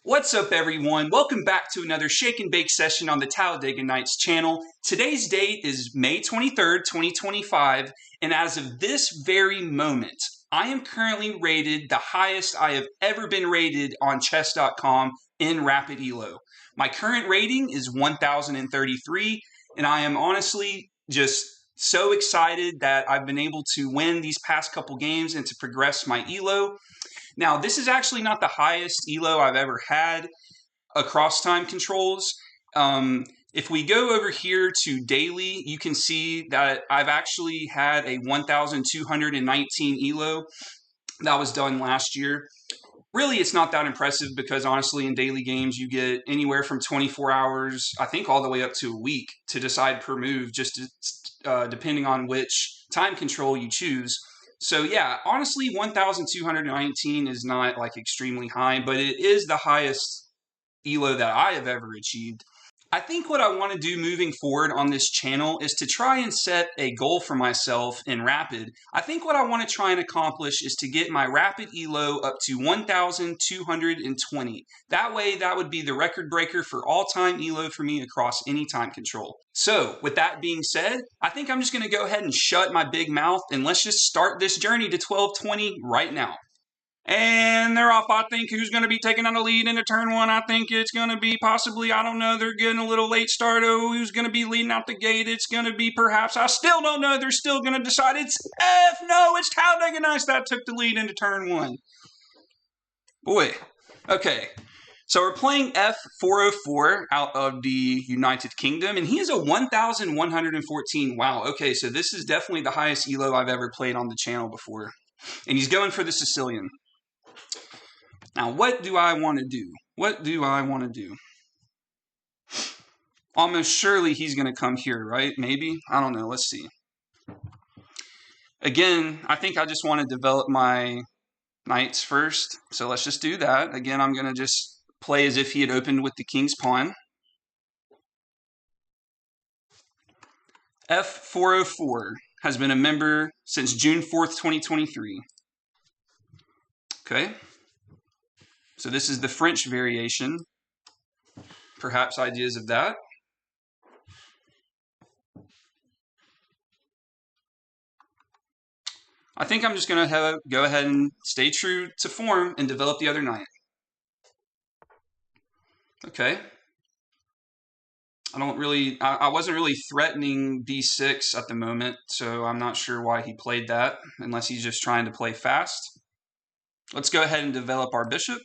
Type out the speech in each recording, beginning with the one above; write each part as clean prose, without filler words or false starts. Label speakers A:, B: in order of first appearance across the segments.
A: What's up, everyone? Welcome back to another Shake and Bake session on the Talladega Nights channel. Today's date is May 23rd, 2025, and as of this very moment, I am currently rated the highest I have ever been rated on chess.com in Rapid ELO. My current rating is 1033, and I am honestly just so excited that I've been able to win these past couple games and to progress my ELO. Now, this is actually not the highest ELO I've ever had across time controls. If we go over here to daily, you can see that I've actually had a 1,219 ELO that was done last year. Really, it's not that impressive because honestly, in daily games, you get anywhere from 24 hours, I think all the way up to a week to decide per move, just depending on which time control you choose. So yeah, honestly, 1,219 is not like extremely high, but it is the highest ELO that I have ever achieved. I think what I want to do moving forward on this channel is to try and set a goal for myself in Rapid. I think what I want to try and accomplish is to get my Rapid ELO up to 1,220. That way, that would be the record breaker for all-time ELO for me across any time control. So, with that being said, I think I'm just going to go ahead and shut my big mouth and let's just start this journey to 1220 right now. And they're off. I think who's going to be taking on the lead into turn one? I think it's going to be possibly, I don't know, they're getting a little late start. Oh, who's going to be leading out the gate? It's going to be perhaps, I still don't know. They're still going to decide. It's F. No, it's Talladega Nights that took the lead into turn one. Boy. Okay. So we're playing F404 out of the United Kingdom, and he is a 1,114. Wow. Okay, so this is definitely the highest ELO I've ever played on the channel before. And he's going for the Sicilian. Now, what do I want to do? What do I want to do? Almost surely he's going to come here, right? Maybe? I don't know. Let's see. Again, I think I just want to develop my knights first. So let's just do that. Again, I'm going to just play as if he had opened with the king's pawn. F404 has been a member since June 4th, 2023. Okay. So this is the French variation. Perhaps ideas of that. I think I'm just going to go ahead and stay true to form and develop the other knight. Okay. I wasn't really threatening b6 at the moment, so I'm not sure why he played that, unless he's just trying to play fast. Let's go ahead and develop our bishop.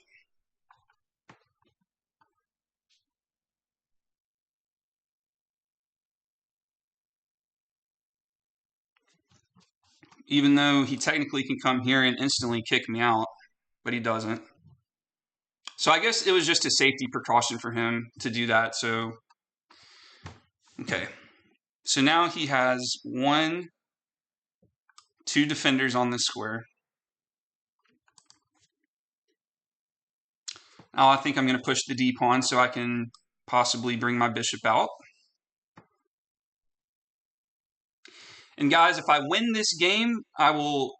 A: Even though he technically can come here and instantly kick me out, but he doesn't. So I guess it was just a safety precaution for him to do that. So, okay. So now he has 2 defenders on this square. Now I think I'm going to push the d pawn so I can possibly bring my bishop out. And guys, if I win this game, I will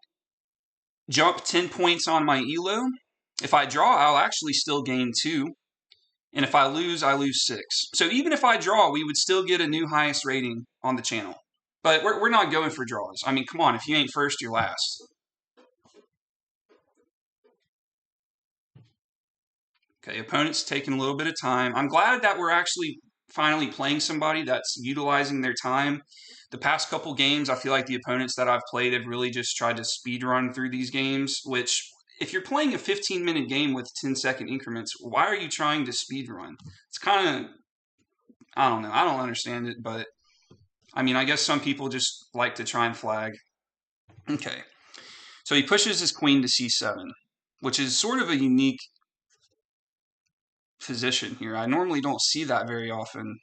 A: jump 10 points on my ELO. If I draw, I'll actually still gain 2. And if I lose 6. So even if I draw, we would still get a new highest rating on the channel. But we're not going for draws. I mean, come on, if you ain't first, you're last. Okay, opponent's taking a little bit of time. I'm glad that we're actually finally playing somebody that's utilizing their time. The past couple games, I feel like the opponents that I've played have really just tried to speed run through these games, which if you're playing a 15-minute game with 10-second increments, why are you trying to speed run? It's kind of, I don't know. I don't understand it, but I mean, I guess some people just like to try and flag. Okay. So he pushes his queen to c7, which is sort of a unique position here. I normally don't see that very often.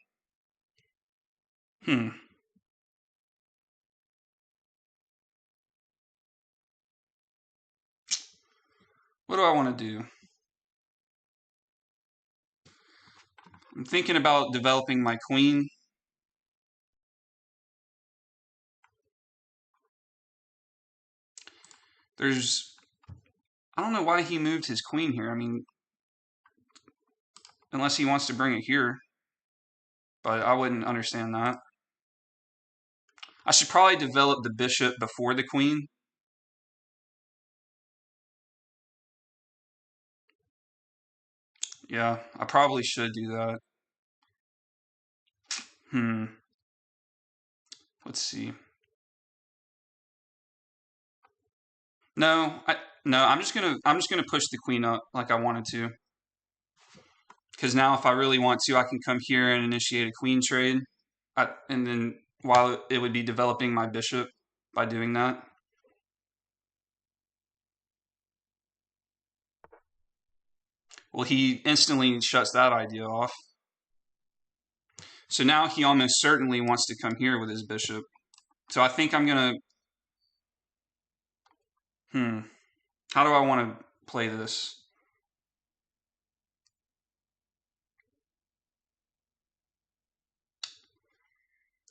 A: What do I want to do? I'm thinking about developing my queen. I don't know why he moved his queen here. I mean, unless he wants to bring it here. But I wouldn't understand that. I should probably develop the bishop before the queen. Yeah, I probably should do that. Let's see. No, I'm just gonna push the queen up like I wanted to. Because now if I really want to, I can come here and initiate a queen trade. And then while it would be developing my bishop by doing that. Well, he instantly shuts that idea off. So now he almost certainly wants to come here with his bishop. So I think I'm going to, how do I want to play this?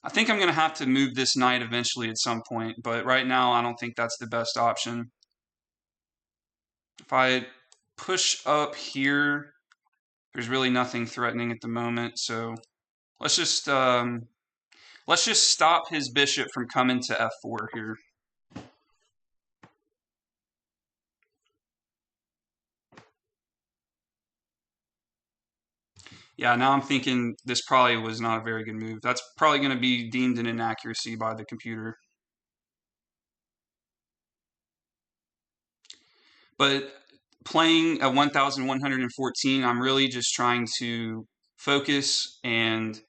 A: I think I'm going to have to move this knight eventually at some point, but right now I don't think that's the best option. If I push up here, there's really nothing threatening at the moment, so let's just stop his bishop from coming to f4 here. Yeah, now I'm thinking this probably was not a very good move. That's probably going to be deemed an inaccuracy by the computer. But playing at 1114, I'm really just trying to focus and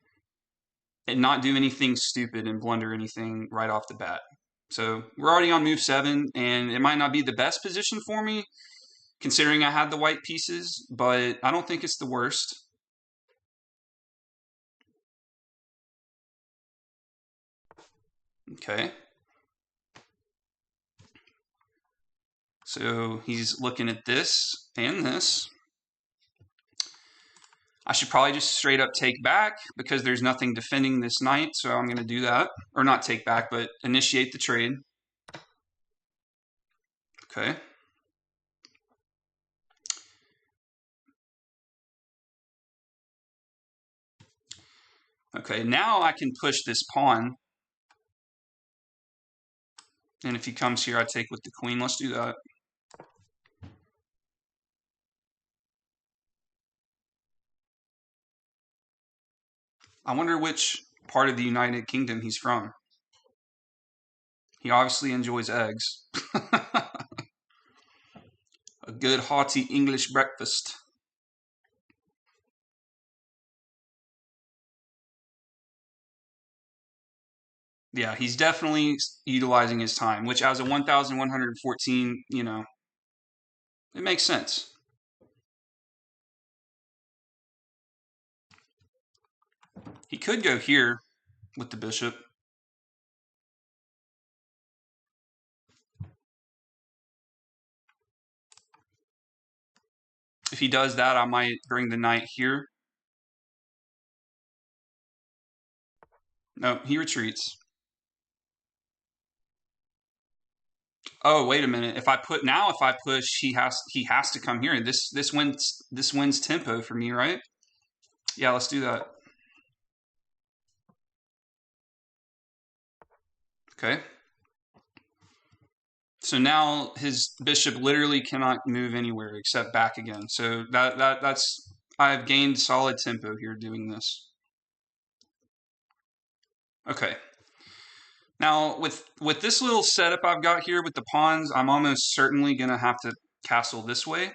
A: not do anything stupid and blunder anything right off the bat. So we're already on move 7, and it might not be the best position for me, considering I had the white pieces, but I don't think it's the worst. Okay. So he's looking at this and this. I should probably just straight up take back because there's nothing defending this knight, so I'm going to do that. Or not take back, but initiate the trade. Okay. Okay, now I can push this pawn. And if he comes here, I take with the queen. Let's do that. I wonder which part of the United Kingdom he's from. He obviously enjoys eggs. A good hearty English breakfast. Yeah, he's definitely utilizing his time, which as a 1114, it makes sense. He could go here with the bishop. If he does that, I might bring the knight here. No, he retreats. Oh, wait a minute. If I push, he has to come here. This wins tempo for me, right? Yeah, let's do that. Okay. So now his bishop literally cannot move anywhere except back again. So that's I've gained solid tempo here doing this. Okay. Now with this little setup I've got here with the pawns, I'm almost certainly going to have to castle this way.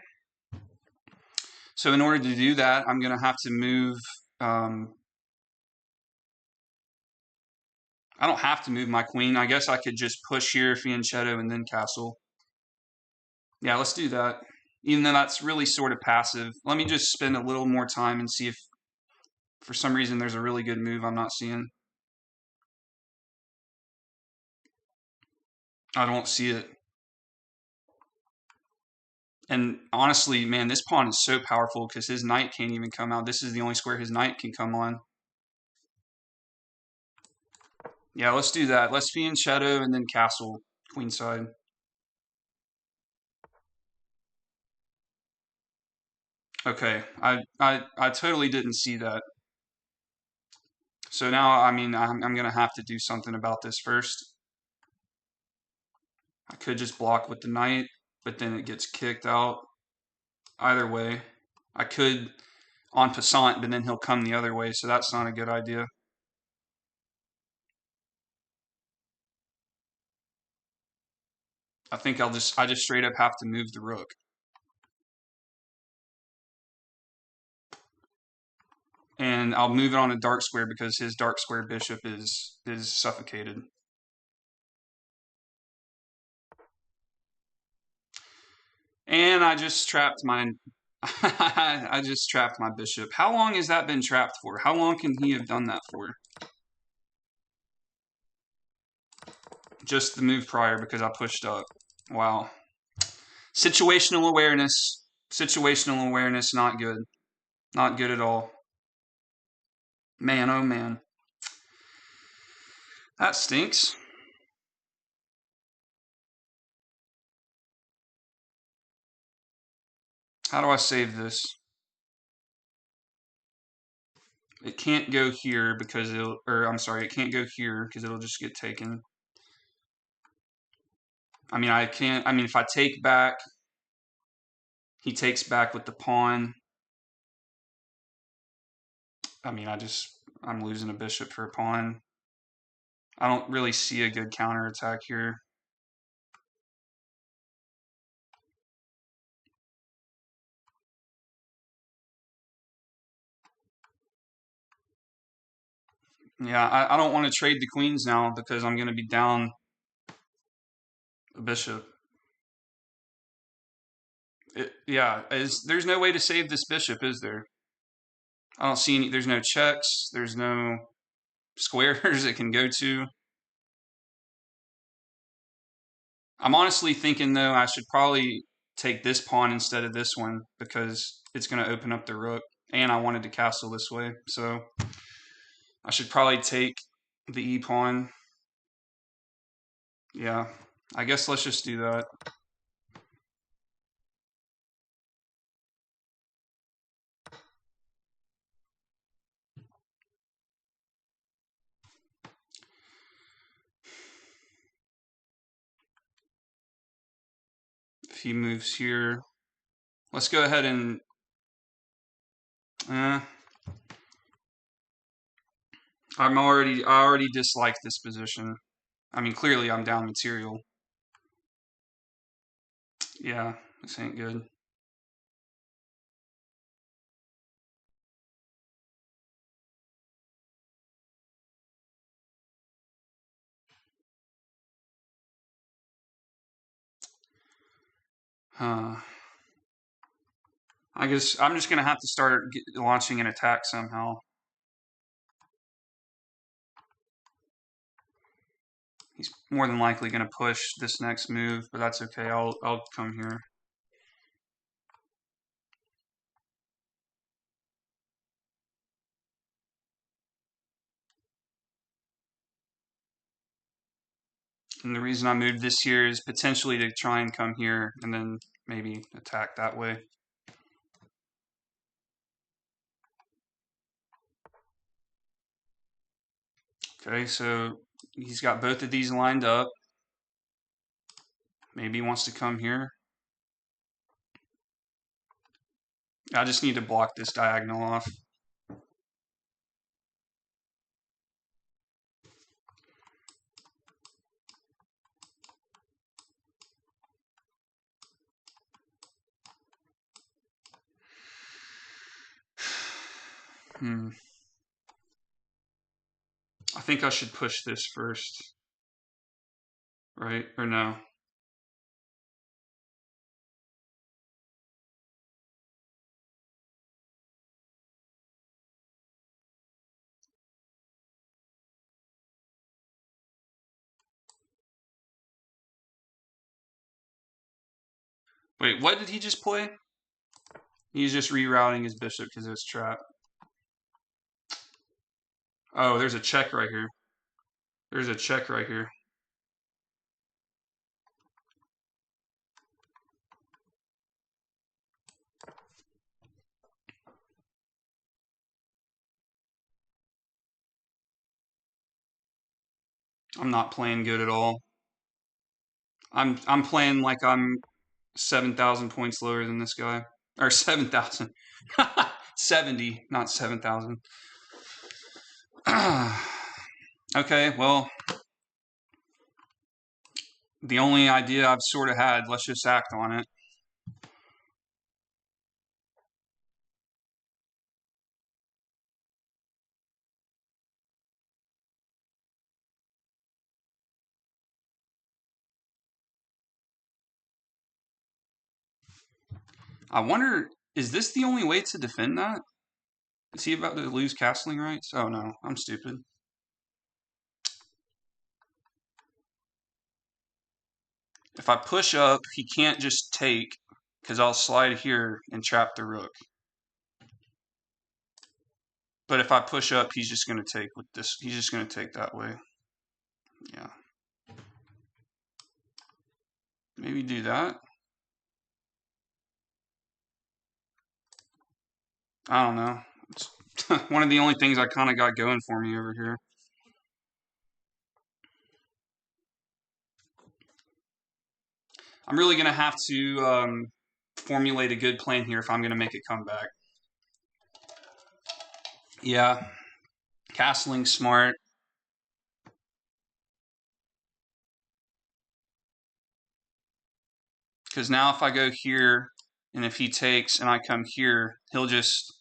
A: So in order to do that, I'm going to have to move. I don't have to move my queen. I guess I could just push here, fianchetto, and then castle. Yeah, let's do that. Even though that's really sort of passive. Let me just spend a little more time and see if for some reason there's a really good move I'm not seeing. I don't see it. And honestly, man, this pawn is so powerful because his knight can't even come out. This is the only square his knight can come on. Yeah, let's do that. Let's fianchetto and then castle queenside. Okay, I totally didn't see that. So now, I mean, I'm gonna have to do something about this first. I could just block with the knight, but then it gets kicked out. Either way, I could en passant, but then he'll come the other way, so that's not a good idea. I think I just straight up have to move the rook. And I'll move it on a dark square because his dark square bishop is suffocated. And I just trapped my I just trapped my bishop. How long has that been trapped for? How long can he have done that for? Just the move prior because I pushed up. Wow. Situational awareness. Situational awareness, not good. Not good at all. Man, oh man. That stinks. How do I save this? It can't go here because it'll, or I'm sorry, it can't go here because it'll just get taken. I mean, I can't, I mean, if I take back, he takes back with the pawn. I mean, I'm losing a bishop for a pawn. I don't really see a good counterattack here. Yeah, I don't want to trade the queens now because I'm going to be down a bishop. Yeah, there's no way to save this bishop, is there? I don't see any, there's no checks, there's no squares it can go to. I'm honestly thinking, though, I should probably take this pawn instead of this one because it's going to open up the rook, and I wanted to castle this way, so I should probably take the e pawn. Yeah, I guess let's just do that. If he moves here, let's go ahead and I already dislike this position. I mean, clearly I'm down material. Yeah, this ain't good. Huh. I guess I'm just gonna have to start launching an attack somehow. He's more than likely gonna push this next move, but that's okay. I'll come here. And the reason I moved this here is potentially to try and come here and then maybe attack that way. Okay, so he's got both of these lined up. Maybe he wants to come here. I just need to block this diagonal off. Hmm. I think I should push this first, right? Or no? Wait, what did he just play? He's just rerouting his bishop because it's trapped. Oh, there's a check right here. There's a check right here. I'm not playing good at all. I'm playing like I'm 7,000 points lower than this guy. Or 7,000. 70, not 7,000. Okay, well, the only idea I've sort of had, let's just act on it. I wonder, is this the only way to defend that? Is he about to lose castling rights? Oh no, I'm stupid. If I push up, he can't just take, because I'll slide here and trap the rook. But if I push up, he's just going to take with this. He's just going to take that way. Yeah. Maybe do that. I don't know. It's one of the only things I kind of got going for me over here. I'm really going to have to formulate a good plan here if I'm going to make a comeback. Yeah. Castling smart. Because now if I go here, and if he takes and I come here, he'll just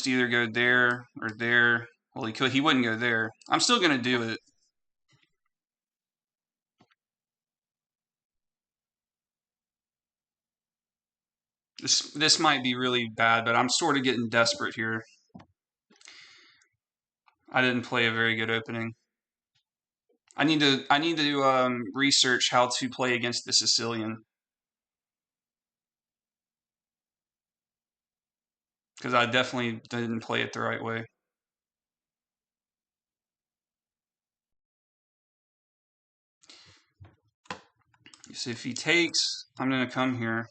A: either go there or there. Well, he wouldn't go there. I'm still going to do it. This might be really bad, but I'm sort of getting desperate here. I didn't play a very good opening. I need to research how to play against the Sicilian, because I definitely didn't play it the right way. So if he takes, I'm going to come here.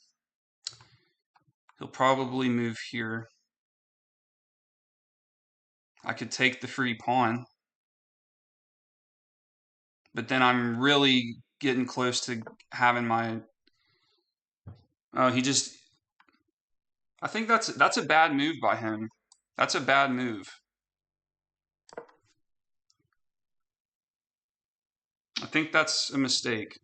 A: He'll probably move here. I could take the free pawn, but then I'm really getting close to having my. Oh, he just. I think that's a bad move by him. That's a bad move. I think that's a mistake.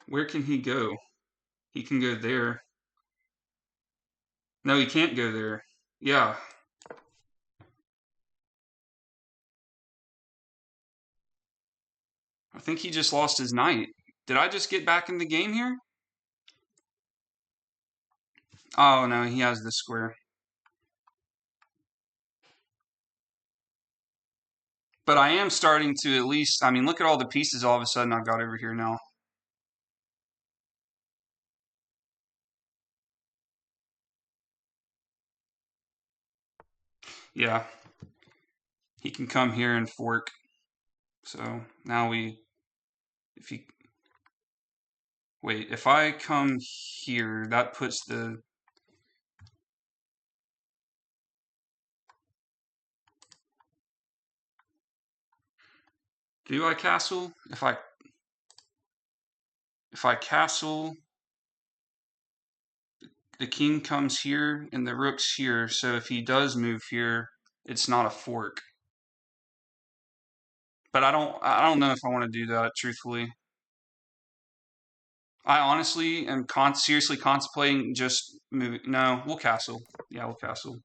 A: Where can he go? He can go there. No, he can't go there. Yeah. I think he just lost his knight. Did I just get back in the game here? Oh, no, he has the square. But I am starting to at least, I mean, look at all the pieces all of a sudden I've got over here now. Yeah. He can come here and fork. So now if he, wait, if I come here, that puts the, do I castle? If I castle, the king comes here and the rook's here. So if he does move here, it's not a fork. But I don't know if I want to do that, truthfully. I honestly am seriously contemplating just moving. No, we'll castle. Yeah, we'll castle.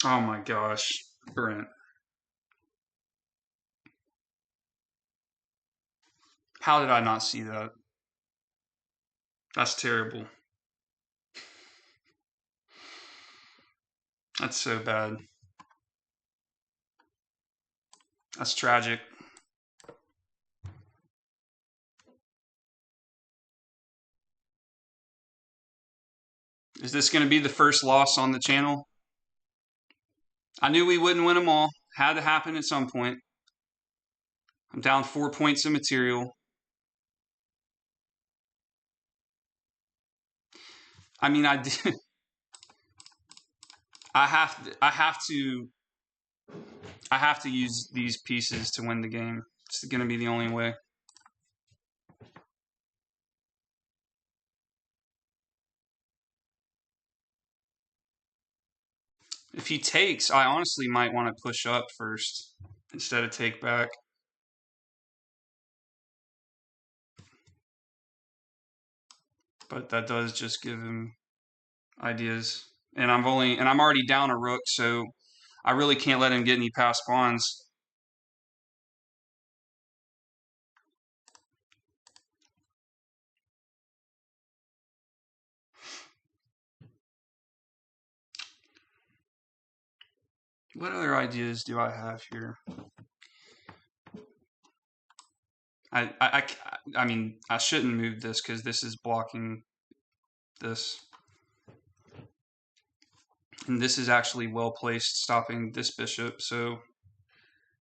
A: Oh my gosh, Brent. How did I not see that? That's terrible. That's so bad. That's tragic. Is this going to be the first loss on the channel? I knew we wouldn't win them all. Had to happen at some point. I'm down 4 points of material. I mean, I did. I have to use these pieces to win the game. It's going to be the only way. If he takes, I honestly might want to push up first instead of take back. But that does just give him ideas. And I'm already down a rook, so I really can't let him get any passed pawns. What other ideas do I have here? I mean, I shouldn't move this because this is blocking this. And this is actually well placed, stopping this bishop. So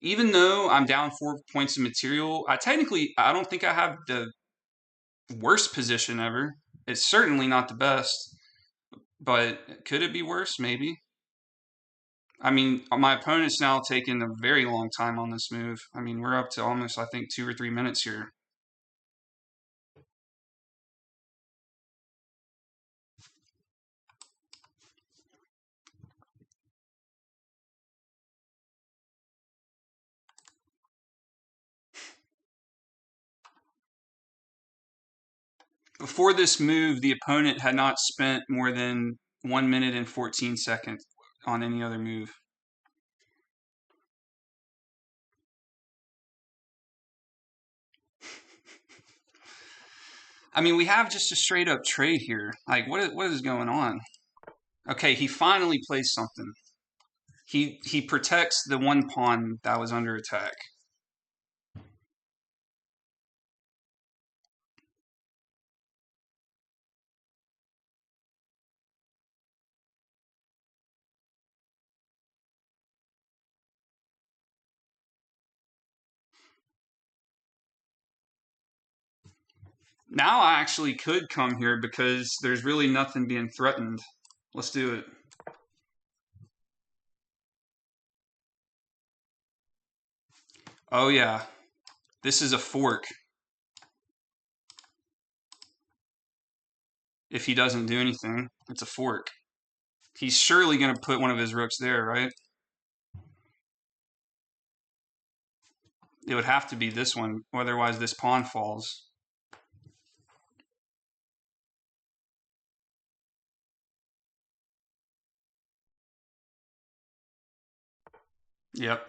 A: even though I'm down 4 points of material, I don't think I have the worst position ever. It's certainly not the best, but could it be worse? Maybe. I mean, my opponent's now taken a very long time on this move. I mean, we're up to almost, I think, 2 or 3 minutes here. Before this move, the opponent had not spent more than 1 minute and 14 seconds on any other move. I mean, we have just a straight up trade here. Like, what is going on? Okay, he finally plays something. He protects the one pawn that was under attack. Now I actually could come here because there's really nothing being threatened. Let's do it. Oh yeah, this is a fork. If he doesn't do anything, it's a fork. He's surely going to put one of his rooks there, right? It would have to be this one, otherwise this pawn falls. Yep.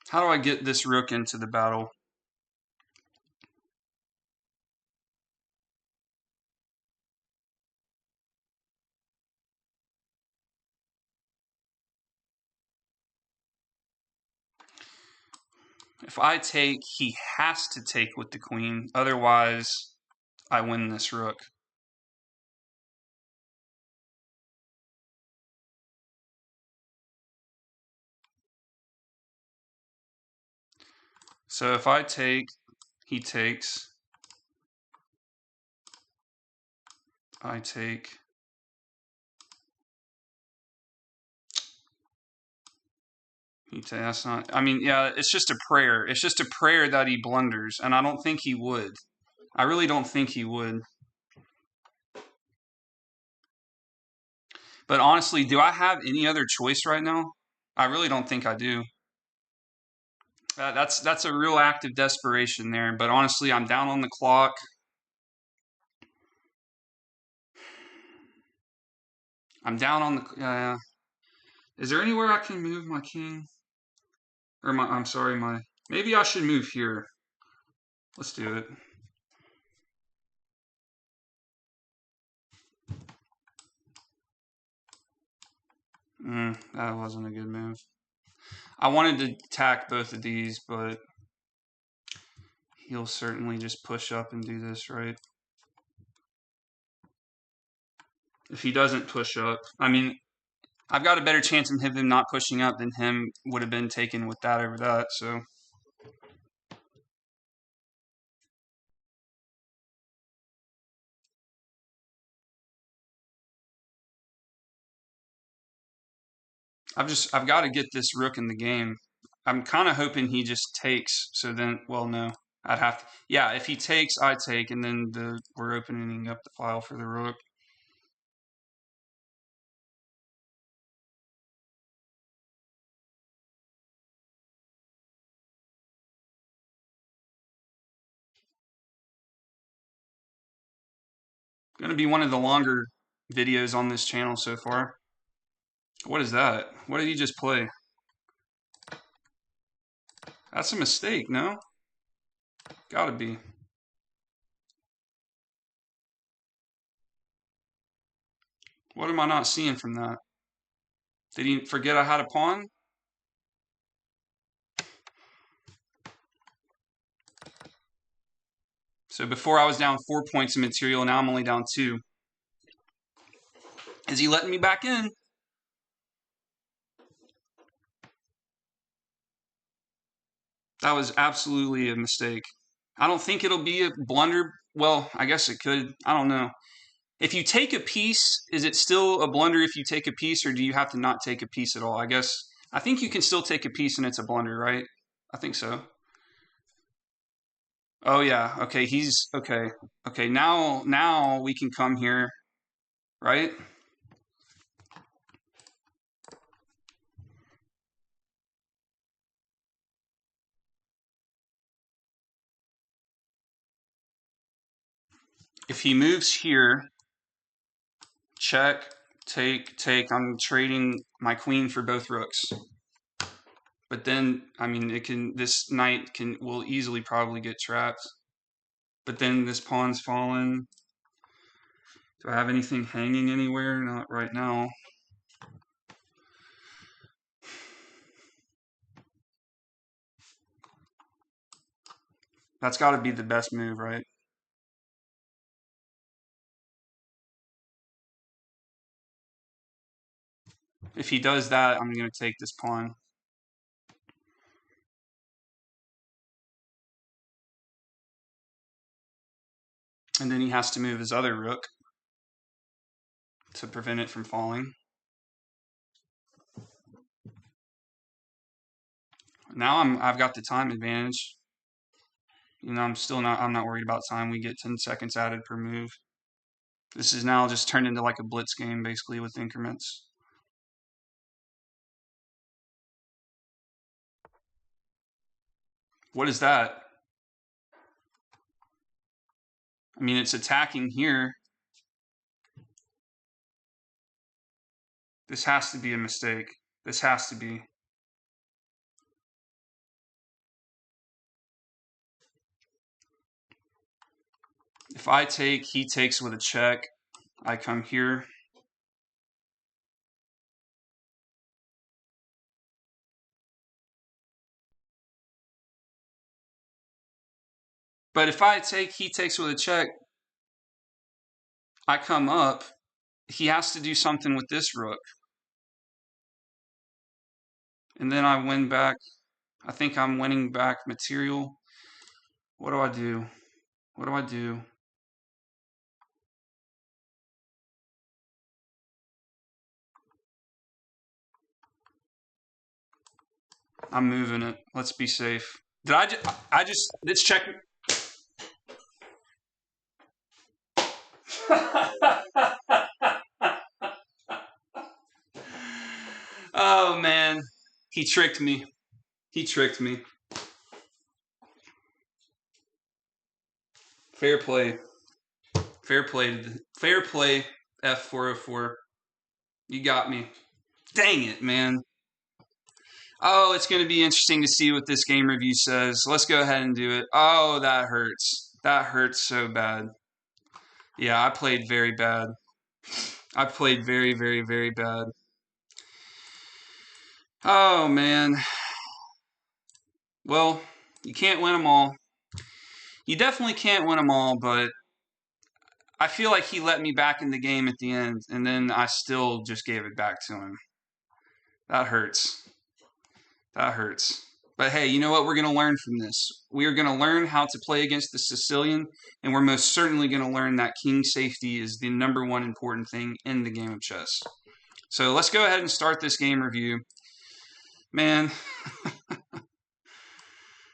A: How do I get this rook into the battle? If I take, he has to take with the queen. Otherwise, I win this rook. So if I take, he takes. I take. That's not. I mean, yeah, it's just a prayer. It's just a prayer that he blunders, and I don't think he would. I really don't think he would. But honestly, do I have any other choice right now? I really don't think I do. That's a real act of desperation there. But honestly, I'm down on the clock. I'm down on the. Is there anywhere I can move my king? Or my? I'm sorry, my. Maybe I should move here. Let's do it. That wasn't a good move. I wanted to attack both of these, but he'll certainly just push up and do this, right? If he doesn't push up, I mean, I've got a better chance of him not pushing up than him would have been taken with that over that, so. I've got to get this rook in the game. I'm kind of hoping he just takes, so then, well, no. I'd have to, yeah, if he takes, I take, and then we're opening up the file for the rook. Going to be one of the longer videos on this channel so far. What is that? What did he just play? That's a mistake, no? Gotta be. What am I not seeing from that? Did he forget I had a pawn? So before I was down 4 points of material, now I'm only down 2. Is he letting me back in? That was absolutely a mistake. I don't think it'll be a blunder. Well, I guess it could. I don't know. If you take a piece, is it still a blunder if you take a piece, or do you have to not take a piece at all? I think you can still take a piece and it's a blunder, right? I think so. Oh yeah. Okay, he's okay. Okay, now we can come here, right? If he moves here, check, take. I'm trading my queen for both rooks. But then, I mean, this knight will easily probably get trapped. But then this pawn's fallen. Do I have anything hanging anywhere? Not right now. That's got to be the best move, right? If he does that, I'm going to take this pawn. And then he has to move his other rook to prevent it from falling. Now I've got the time advantage. You know, I'm not worried about time. We get 10 seconds added per move. This is now just turned into like a blitz game, basically, with increments. What is that? I mean, it's attacking here. This has to be a mistake. This has to be. If I take, he takes with a check. I come here. But if I take, he takes with a check. I come up. He has to do something with this rook. And then I win back. I think I'm winning back material. What do I do? What do I do? I'm moving it. Let's be safe. Did I just let's check. Oh man, he tricked me. He tricked me. Fair play. Fair play. Fair play, F404. You got me. Dang it, man. Oh, it's going to be interesting to see what this game review says. Let's go ahead and do it. Oh, that hurts. That hurts so bad. Yeah, I played very bad. I played very, very, very bad. Oh, man. Well, you can't win them all. You definitely can't win them all, but I feel like he let me back in the game at the end, and then I still just gave it back to him. That hurts. That hurts. But hey, you know what? We're going to learn from this. We are going to learn how to play against the Sicilian, and we're most certainly going to learn that king safety is the number one important thing in the game of chess. So let's go ahead and start this game review. Man,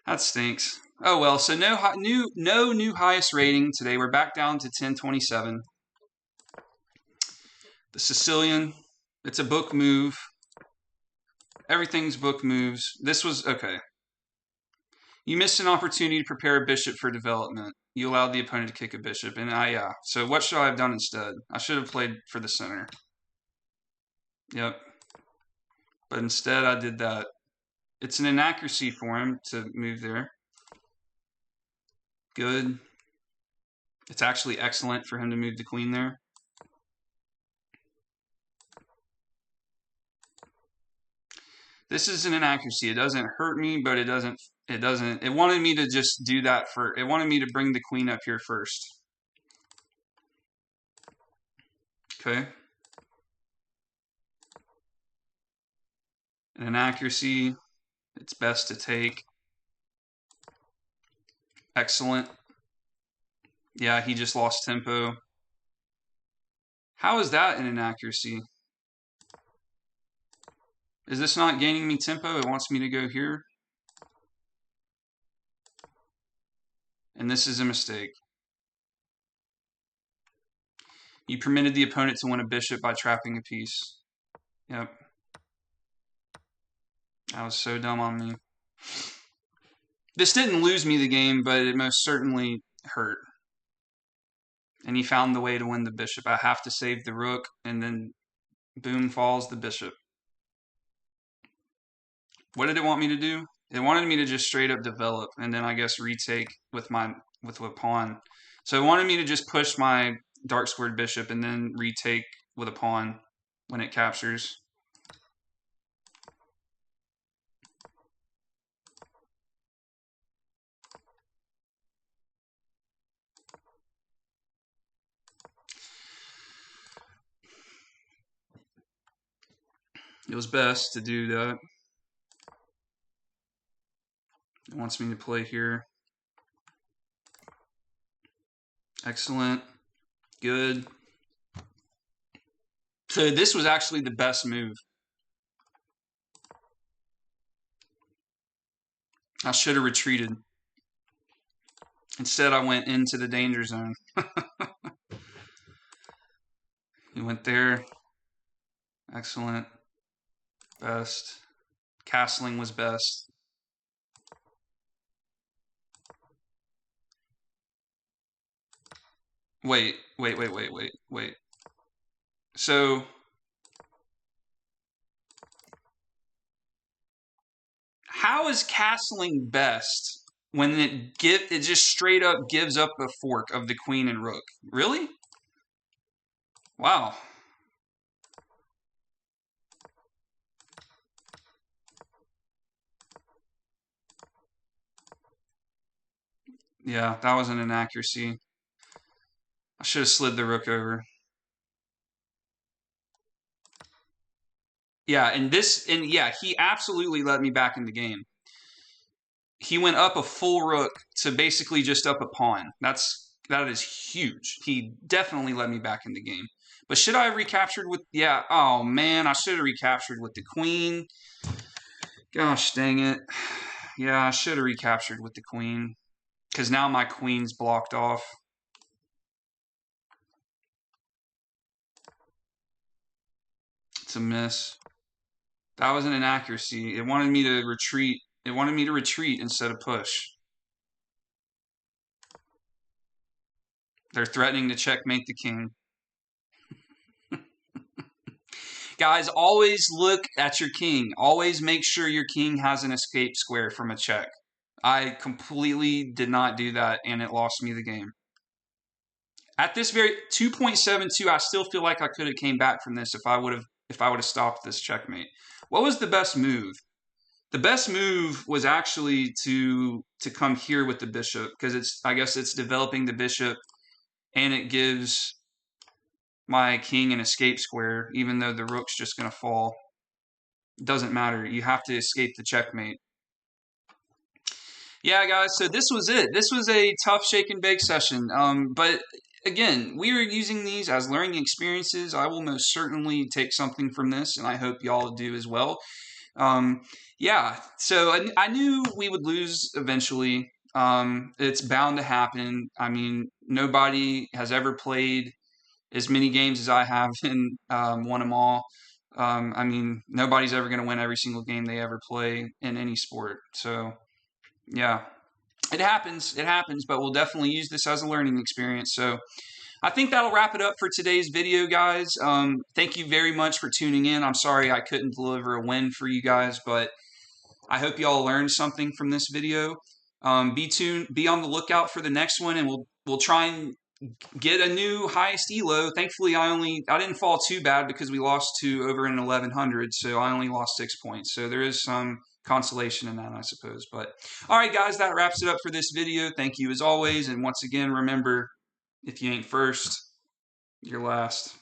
A: that stinks. Oh well, so no new highest rating today. We're back down to 1027. The Sicilian, it's a book move. Everything's book moves. This was okay. You missed an opportunity to prepare a bishop for development. You allowed the opponent to kick a bishop, and yeah. So what should I have done instead? I should have played for the center. Yep. But instead I did that. It's an inaccuracy for him to move there. Good. It's actually excellent for him to move the queen there. This is an inaccuracy. It doesn't hurt me, but it wanted me to just do that it wanted me to bring the queen up here first. Okay. An inaccuracy. It's best to take. Excellent. Yeah, he just lost tempo. How is that an inaccuracy? Is this not gaining me tempo? It wants me to go here. And this is a mistake. You permitted the opponent to win a bishop by trapping a piece. Yep. That was so dumb on me. This didn't lose me the game, but it most certainly hurt. And he found the way to win the bishop. I have to save the rook, and then boom, falls the bishop. What did it want me to do? It wanted me to just straight up develop, and then I guess retake with a pawn. So it wanted me to just push my dark squared bishop and then retake with a pawn when it captures. It was best to do that. It wants me to play here. Excellent. Good. So this was actually the best move. I should have retreated. Instead, I went into the danger zone. He went there. Excellent. Best. Castling was best. Wait. So how is castling best when it just straight up gives up the fork of the queen and rook? Really? Wow. Yeah, that was an inaccuracy. I should have slid the rook over. Yeah, and yeah, he absolutely let me back in the game. He went up a full rook to basically just up a pawn. That is huge. He definitely let me back in the game. But should I have recaptured with, yeah, oh man, I should have recaptured with the queen. Gosh dang it. Yeah, I should have recaptured with the queen. Because now my queen's blocked off. It's a miss. That was an inaccuracy. It wanted me to retreat. It wanted me to retreat instead of push. They're threatening to checkmate the king. Guys, always look at your king. Always make sure your king has an escape square from a check. I completely did not do that, and it lost me the game. At this very 2.72, I still feel like I could have came back from this if I would have stopped this checkmate. What was the best move? The best move was actually to come here with the bishop, because I guess it's developing the bishop, and it gives my king an escape square, even though the rook's just going to fall. It doesn't matter. You have to escape the checkmate. Yeah, guys, so this was it. This was a tough shake and bake session. But again, we are using these as learning experiences. I will most certainly take something from this, and I hope y'all do as well. Yeah, so I knew we would lose eventually. It's bound to happen. I mean, nobody has ever played as many games as I have and won them all. I mean, nobody's ever going to win every single game they ever play in any sport. So, yeah, it happens. It happens, but we'll definitely use this as a learning experience. So, I think that'll wrap it up for today's video, guys. Thank you very much for tuning in. I'm sorry I couldn't deliver a win for you guys, but I hope you all learned something from this video. Be on the lookout for the next one, and we'll try and get a new highest ELO. Thankfully, I didn't fall too bad because we lost to over in 1100, so I only lost 6 points. So there is some consolation in that, I suppose. But all right, guys, that wraps it up for this video. Thank you as always, and once again, remember, if you ain't first, you're last.